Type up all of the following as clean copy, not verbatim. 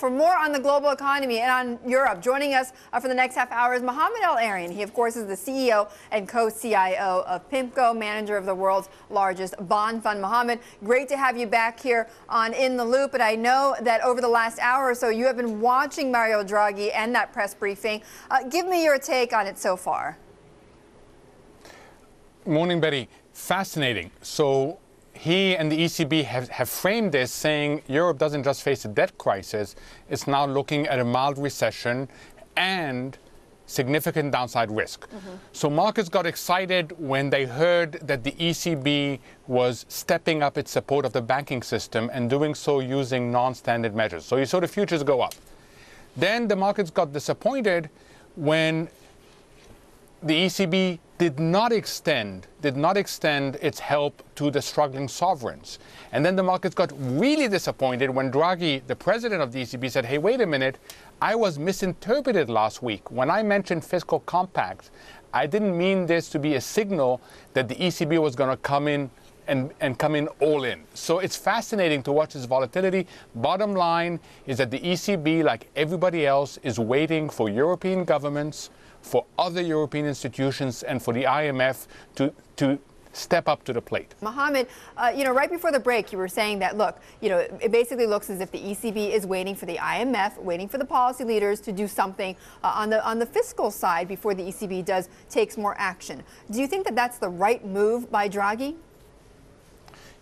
For more on the global economy and on Europe, joining us for the next half hour is Mohammed El-Erian. He, of course, is the CEO and co-CIO of PIMCO, manager of the world's largest bond fund. Mohammed, great to have you back here on In the Loop. And I know that over the last hour or so, you have been watching Mario Draghi and that press briefing. Give me your take on it so far. Morning, Betty. Fascinating. So he and the ECB have framed this saying Europe doesn't just face a debt crisis, it's now looking at a mild recession and significant downside risk. So markets got excited when they heard that the ECB was stepping up its support of the banking system and doing so using non-standard measures. So you saw the futures go up. Then the markets got disappointed when the ECB did not extend its help to the struggling sovereigns. And then the markets got really disappointed when Draghi, the president of the ECB, said, hey, wait a minute, I was misinterpreted last week. When I mentioned fiscal compact, I didn't mean this to be a signal that the ECB was going to come in and come in all in. So it's fascinating to watch this volatility. Bottom line is that the ECB, like everybody else, is waiting for European governments, for other European institutions, and for the IMF to step up to the plate. Mohammed, right before the break, you were saying that, look, it basically looks as if the ECB is waiting for the IMF, waiting for the policy leaders to do something on the fiscal side before the ECB takes more action. Do you think that that's the right move by Draghi?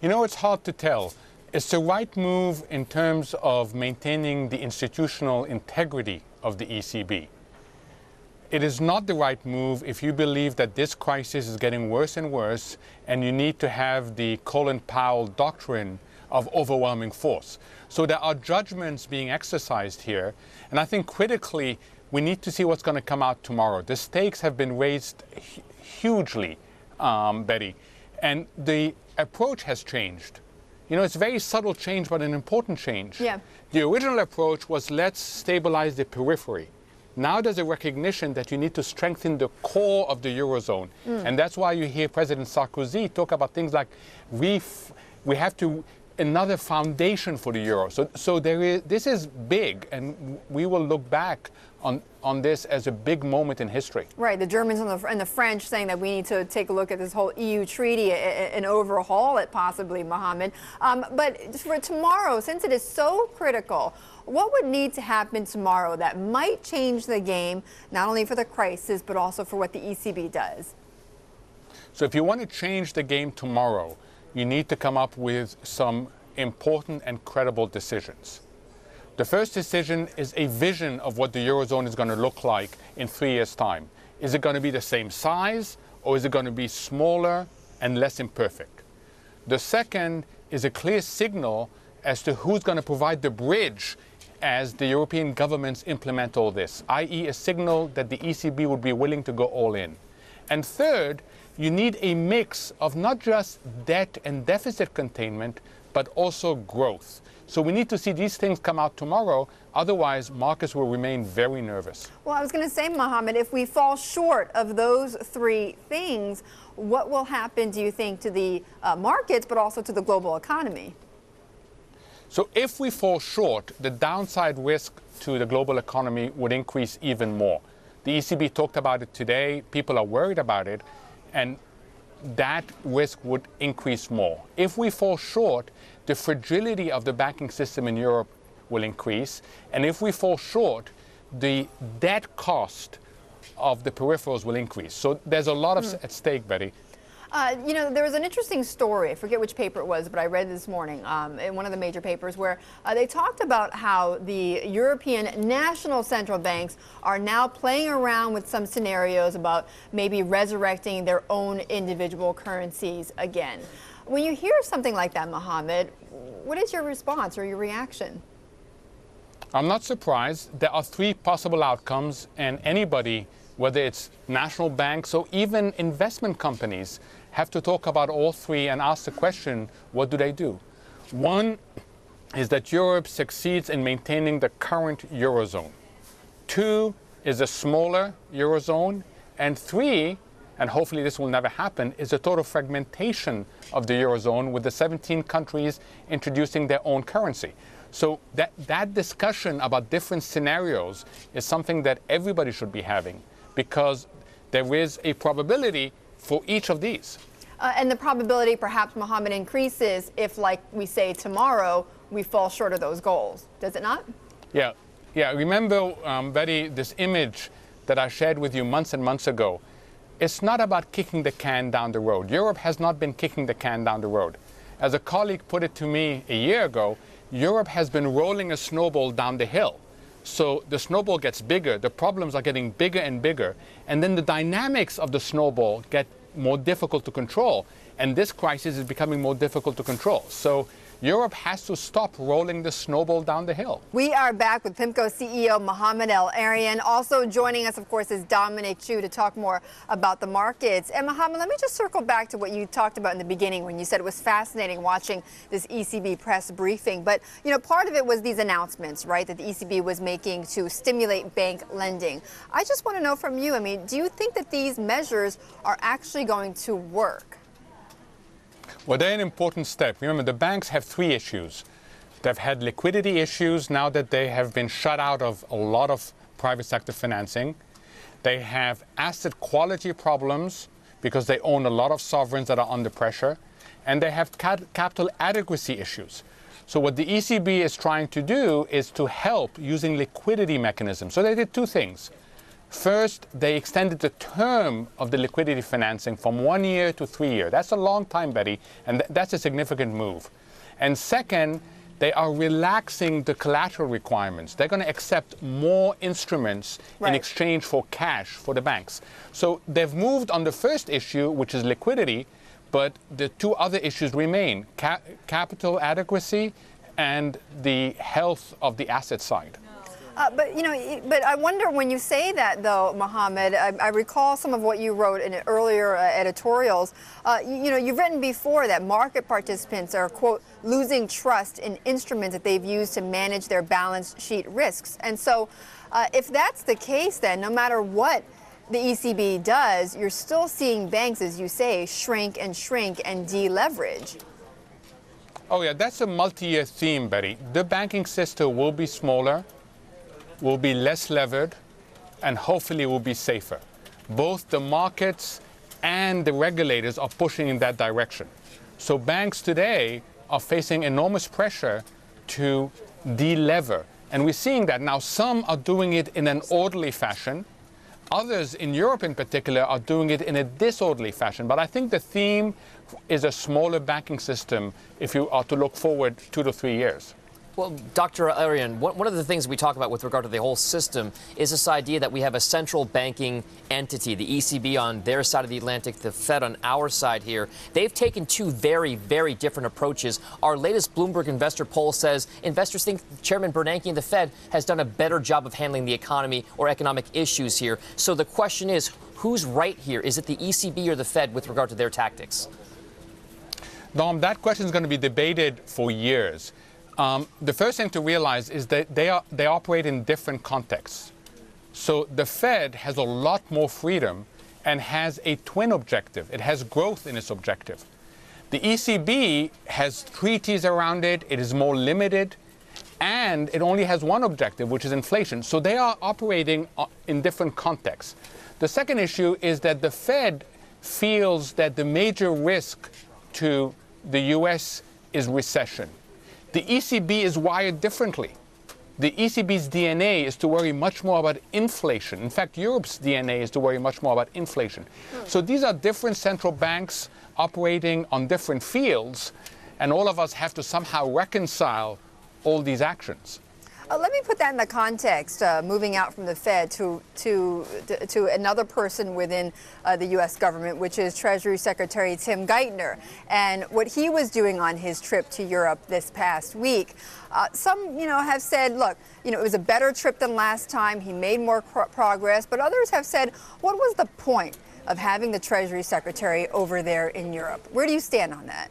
It's hard to tell. It's the right move in terms of maintaining the institutional integrity of the ECB. It is not the right move if you believe that this crisis is getting worse and worse and you need to have the Colin Powell doctrine of overwhelming force. So there are judgments being exercised here, and I think critically we need to see what's going to come out tomorrow. The stakes have been raised hugely, Betty, and the approach has changed. It's a very subtle change, but an important change. Yeah. The original approach was let's stabilize the periphery. Now there's a recognition that you need to strengthen the core of the Eurozone. And that's why you hear President Sarkozy talk about things like we have to another foundation for the Euro. So this is big, and we will look back on this as a big moment in history. Right, the Germans and the French saying that we need to take a look at this whole EU treaty and overhaul it possibly, Mohammed. But for tomorrow, since it is so critical, what would need to happen tomorrow that might change the game, not only for the crisis, but also for what the ECB does? So if you want to change the game tomorrow, you need to come up with some important and credible decisions. The first decision is a vision of what the Eurozone is going to look like in 3 years' time. Is it going to be the same size, or is it going to be smaller and less imperfect? The second is a clear signal as to who's going to provide the bridge as the European governments implement all this, i.e. a signal that the ECB would be willing to go all in. And third, you need a mix of not just debt and deficit containment, but also growth. So we need to see these things come out tomorrow, otherwise markets will remain very nervous. Well, I was going to say, Mohammed, if we fall short of those three things, what will happen, do you think, to the markets, but also to the global economy? So if we fall short, the downside risk to the global economy would increase even more. The ECB talked about it today. People are worried about it, and that risk would increase more. If we fall short, the fragility of the banking system in Europe will increase. And if we fall short, the debt cost of the peripherals will increase. So there's a lot at stake, Betty. There was an interesting story, I forget which paper it was, but I read this morning in one of the major papers where they talked about how the European national central banks are now playing around with some scenarios about maybe resurrecting their own individual currencies again. When you hear something like that, Mohammed, what is your response or your reaction? I'm not surprised. There are three possible outcomes, and anybody, whether it's national banks or even investment companies, have to talk about all three and ask the question, what do they do? One is that Europe succeeds in maintaining the current Eurozone. Two is a smaller Eurozone. And three, and hopefully this will never happen, is a total fragmentation of the Eurozone with the 17 countries introducing their own currency. So that discussion about different scenarios is something that everybody should be having, because there is a probability for each of these. And the probability, perhaps, Mohammed, increases if, like we say, tomorrow we fall short of those goals. Does it not? Yeah. Remember, Betty, this image that I shared with you months and months ago. It's not about kicking the can down the road. Europe has not been kicking the can down the road. As a colleague put it to me a year ago, Europe has been rolling a snowball down the hill. So the snowball gets bigger, the problems are getting bigger and bigger, and then the dynamics of the snowball get more difficult to control, and this crisis is becoming more difficult to control. So Europe has to stop rolling the snowball down the hill. We are back with PIMCO CEO Mohammed El-Erian. Also joining us, of course, is Dominic Chu to talk more about the markets. And Mohammed, let me just circle back to what you talked about in the beginning when you said it was fascinating watching this ECB press briefing. But, you know, part of it was these announcements, right, that the ECB was making to stimulate bank lending. I just want to know from you, I mean, do you think that these measures are actually going to work? Well, they're an important step. Remember, the banks have three issues. They've had liquidity issues now that they have been shut out of a lot of private sector financing. They have asset quality problems because they own a lot of sovereigns that are under pressure. And they have capital adequacy issues. So what the ECB is trying to do is to help using liquidity mechanisms. So they did two things. First, they extended the term of the liquidity financing from 1 year to 3 years. That's a long time, Betty, and that's a significant move. And second, they are relaxing the collateral requirements. They're going to accept more instruments in exchange for cash for the banks. So they've moved on the first issue, which is liquidity, but the two other issues remain, capital adequacy and the health of the asset side. But I wonder, when you say that, though, Mohammed, I recall some of what you wrote in earlier editorials. You've written before that market participants are, quote, losing trust in instruments that they've used to manage their balance sheet risks. And so if that's the case, then no matter what the ECB does, you're still seeing banks, as you say, shrink and deleverage. Oh, yeah, that's a multi-year theme, Betty. The banking system will be smaller, will be less levered, and hopefully will be safer. Both the markets and the regulators are pushing in that direction. So banks today are facing enormous pressure to delever. And we're seeing that now. Some are doing it in an orderly fashion. Others, in Europe in particular, are doing it in a disorderly fashion. But I think the theme is a smaller banking system if you are to look forward 2 to 3 years. Well, Dr. El-Erian, one of the things we talk about with regard to the whole system is this idea that we have a central banking entity, the ECB on their side of the Atlantic, the Fed on our side here. They've taken two very, very different approaches. Our latest Bloomberg investor poll says investors think Chairman Bernanke of the Fed has done a better job of handling the economy or economic issues here. So the question is, who's right here? Is it the ECB or the Fed with regard to their tactics? Dom, that question is going to be debated for years. The first thing to realize is that they operate in different contexts. So the Fed has a lot more freedom and has a twin objective. It has growth in its objective. The ECB has treaties around it. It is more limited, and it only has one objective, which is inflation. So they are operating in different contexts. The second issue is that the Fed feels that the major risk to the U.S. is recession. The ECB is wired differently. The ECB's DNA is to worry much more about inflation. In fact, Europe's DNA is to worry much more about inflation. So these are different central banks operating on different fields, and all of us have to somehow reconcile all these actions. Let me put that in the context, moving out from the Fed to another person within the U.S. government, which is Treasury Secretary Tim Geithner, and what he was doing on his trip to Europe this past week. Some, have said, look, it was a better trip than last time. He made more progress, but others have said, what was the point of having the Treasury Secretary over there in Europe? Where do you stand on that?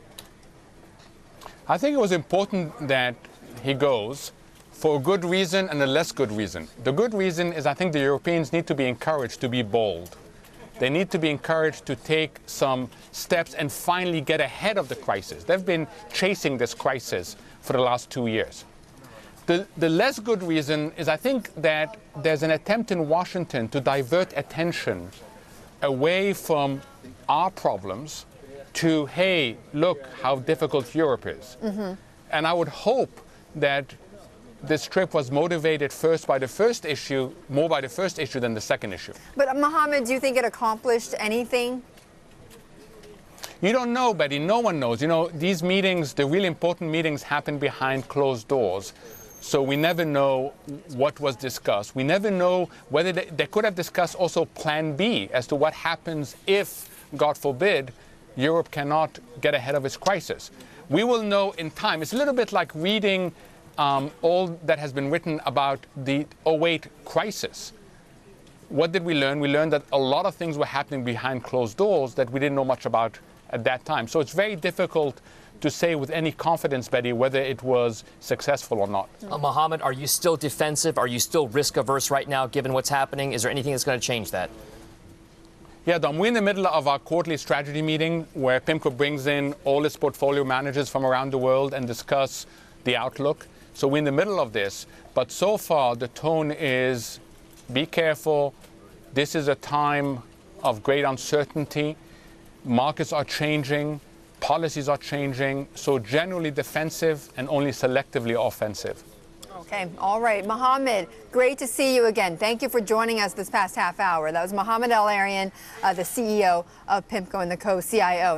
I think it was important that he goes, for a good reason and a less good reason. The good reason is I think the Europeans need to be encouraged to be bold. They need to be encouraged to take some steps and finally get ahead of the crisis. They've been chasing this crisis for the last 2 years. The less good reason is I think that there's an attempt in Washington to divert attention away from our problems to, hey, look how difficult Europe is. And I would hope that this trip was motivated first by the first issue, more by the first issue than the second issue. But Mohammed, do you think it accomplished anything? You don't know, Betty. No one knows. You know, these meetings, the really important meetings, happen behind closed doors. So we never know what was discussed. We never know whether they could have discussed also Plan B as to what happens if, God forbid, Europe cannot get ahead of its crisis. We will know in time. It's a little bit like reading all that has been written about the 2008 crisis. What did we learn? We learned that a lot of things were happening behind closed doors that we didn't know much about at that time. So it's very difficult to say with any confidence, Betty, whether it was successful or not. Mohammed, are you still defensive? Are you still risk averse right now, given what's happening? Is there anything that's going to change that? Yeah, Dom, we're in the middle of our quarterly strategy meeting where PIMCO brings in all its portfolio managers from around the world and discuss the outlook. So we're in the middle of this. But so far, the tone is be careful. This is a time of great uncertainty. Markets are changing. Policies are changing. So generally defensive and only selectively offensive. Okay, all right. Mohammed, great to see you again. Thank you for joining us this past half hour. That was Mohammed El-Erian, the CEO of PIMCO and the co-CIO.